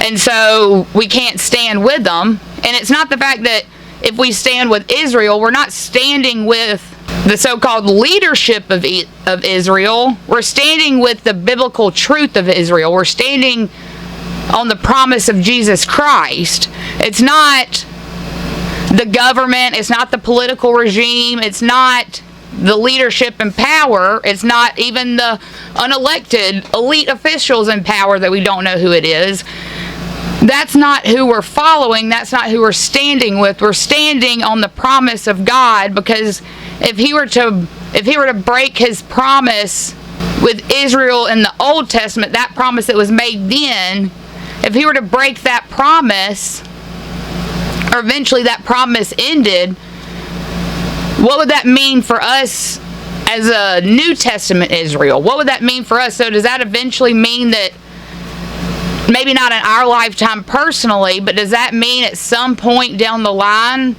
And so we can't stand with them. And it's not the fact that if we stand with Israel, we're not standing with the so-called leadership of Israel. We're standing with the biblical truth of Israel. We're standing on the promise of Jesus Christ. It's not the government. It's not the political regime. It's not the leadership in power. It's not even the unelected elite officials in power that we don't know who it is. That's not who we're following. That's not who we're standing with. We're standing on the promise of God, because if he were to break his promise with Israel in the Old Testament, that promise that was made then, if he were to break that promise, or eventually that promise ended, what would that mean for us as a New Testament Israel? What would that mean for us? So does that eventually mean that, maybe not in our lifetime personally, but does that mean at some point down the line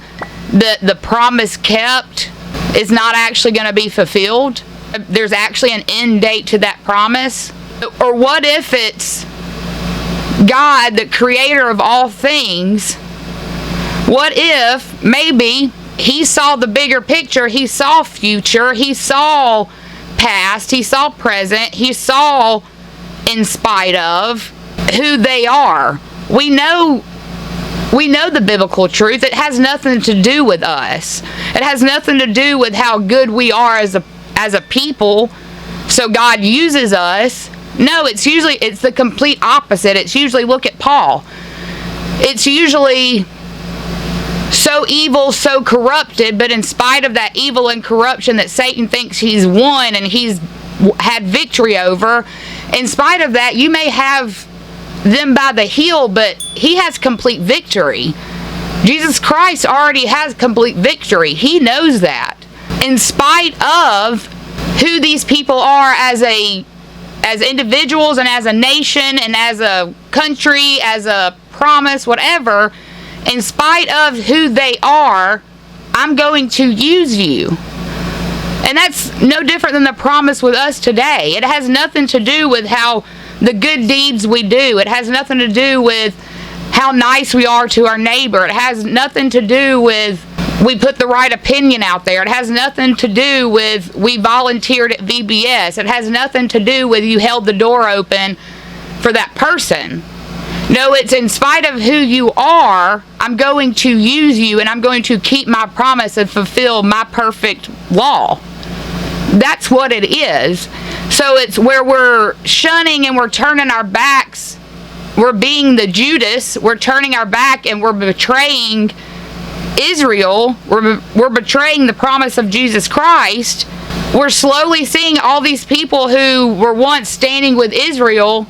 that the promise kept is not actually going to be fulfilled? There's actually an end date to that promise? Or what if it's God, the creator of all things? What if maybe he saw the bigger picture, he saw future, he saw past, he saw present, he saw in spite of who they are. We know the biblical truth. It has nothing to do with us. It has nothing to do with how good we are as a people, so God uses us. No, it's the complete opposite. It's usually, look at Paul. It's usually so evil, so corrupted, but in spite of that evil and corruption that Satan thinks he's won and he's had victory over, in spite of that, you may have them by the heel, but he has complete victory. Jesus Christ already has complete victory. He knows that. In spite of who these people are as individuals and as a nation and as a country, as a promise, whatever, in spite of who they are, I'm going to use you. And that's no different than the promise with us today. It has nothing to do with how the good deeds we do. It has nothing to do with how nice we are to our neighbor. It has nothing to do with we put the right opinion out there. It has nothing to do with we volunteered at VBS. It has nothing to do with you held the door open for that person. No, it's in spite of who you are, I'm going to use you, and I'm going to keep my promise and fulfill my perfect law. That's what it is. So it's where we're shunning and we're turning our backs. We're being the Judas. We're turning our back and we're betraying Israel. We're betraying the promise of Jesus Christ. We're slowly seeing all these people who were once standing with Israel